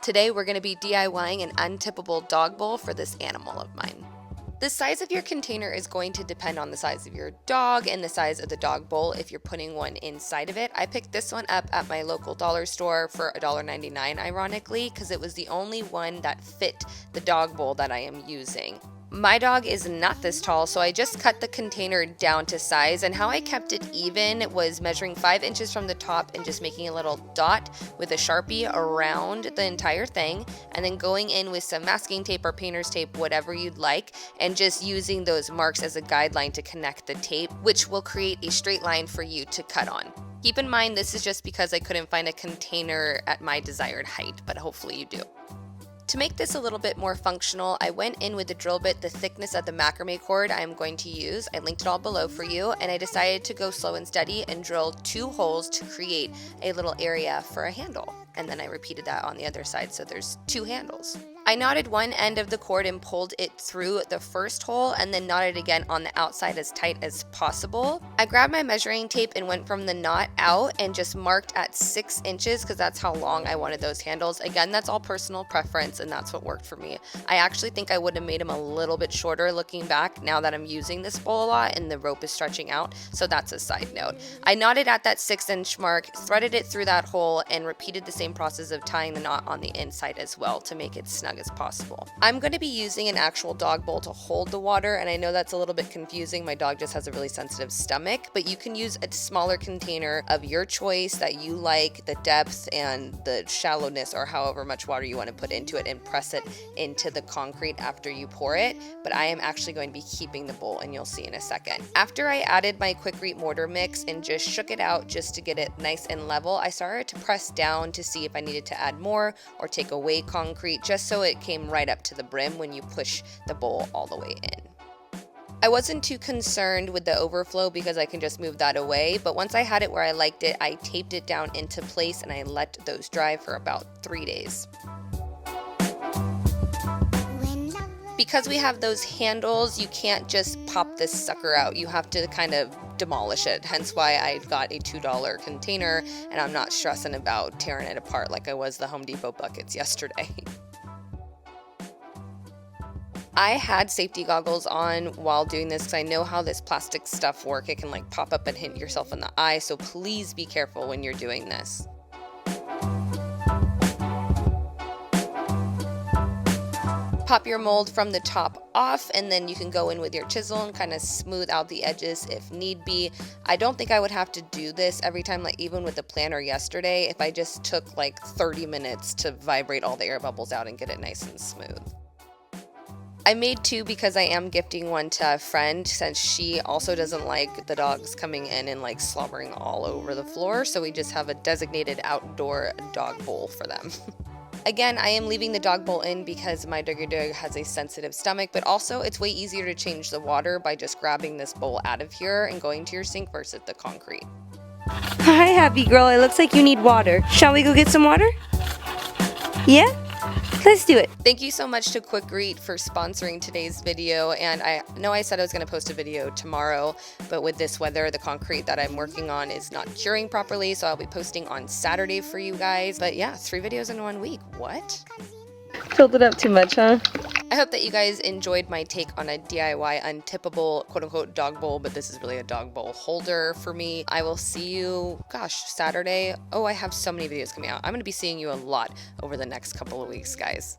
Today we're going to be DIYing an untippable dog bowl for this animal of mine. The size of your container is going to depend on the size of your dog and the size of the dog bowl if you're putting one inside of it. I picked this one up at my local dollar store for $1.99, ironically, because it was the only one that fit the dog bowl that I am using. My dog is not this tall, so I just cut the container down to size, and how I kept it even was measuring 5 inches from the top and just making a little dot with a Sharpie around the entire thing, and then going in with some masking tape or painter's tape, whatever you'd like, and just using those marks as a guideline to connect the tape, which will create a straight line for you to cut on. Keep in mind, this is just because I couldn't find a container at my desired height, but hopefully you do. To make this a little bit more functional, I went in with the drill bit the thickness of the macrame cord I am going to use. I linked it all below for you, and I decided to go slow and steady and drill 2 holes to create a little area for a handle. And then I repeated that on the other side, so there's 2 handles. I knotted one end of the cord and pulled it through the first hole, and then knotted again on the outside as tight as possible. I grabbed my measuring tape and went from the knot out and just marked at 6 inches because that's how long I wanted those handles. Again, that's all personal preference, and that's what worked for me. I actually think I would have made them a little bit shorter looking back now that I'm using this bowl a lot and the rope is stretching out, so that's a side note. I knotted at that 6-inch mark, threaded it through that hole, and repeated the same process of tying the knot on the inside as well to make it snug as possible. I'm going to be using an actual dog bowl to hold the water, and I know that's a little bit confusing. My dog just has a really sensitive stomach, but you can use a smaller container of your choice that you like, the depth and the shallowness, or however much water you want to put into it, and press it into the concrete after you pour it. But I am actually going to be keeping the bowl, and you'll see in a second. After I added my QUIKRETE mortar mix and just shook it out just to get it nice and level, I started to press down to see if I needed to add more or take away concrete, just so it came right up to the brim when you push the bowl all the way in. I wasn't too concerned with the overflow because I can just move that away, but once I had it where I liked it, I taped it down into place and I let those dry for about 3 days. Because we have those handles, you can't just pop this sucker out. You have to kind of demolish it, hence why I got a $2 container and I'm not stressing about tearing it apart like I was the Home Depot buckets yesterday. I had safety goggles on while doing this because I know how this plastic stuff works. It can like pop up and hit yourself in the eye, so please be careful when you're doing this. Pop your mold from the top off, and then you can go in with your chisel and kind of smooth out the edges if need be. I don't think I would have to do this every time, like even with the planner yesterday, if I just took like 30 minutes to vibrate all the air bubbles out and get it nice and smooth. I made 2 because I am gifting one to a friend since she also doesn't like the dogs coming in and like slobbering all over the floor, so we just have a designated outdoor dog bowl for them. Again, I am leaving the dog bowl in because my doggy dog has a sensitive stomach, but also it's way easier to change the water by just grabbing this bowl out of here and going to your sink versus the concrete. Hi, happy girl. It looks like you need water. Shall we go get some water? Yeah? Let's do it. Thank you so much to QUIKRETE for sponsoring today's video, and I know I said I was going to post a video tomorrow, but with this weather, the concrete that I'm working on is not curing properly, so I'll be posting on Saturday for you guys. But yeah, 3 videos in 1 week. What? Filled it up too much, huh? I hope that you guys enjoyed my take on a DIY untippable quote-unquote dog bowl, but this is really a dog bowl holder for me. I will see you, Saturday. Oh, I have so many videos coming out. I'm going to be seeing you a lot over the next couple of weeks, guys.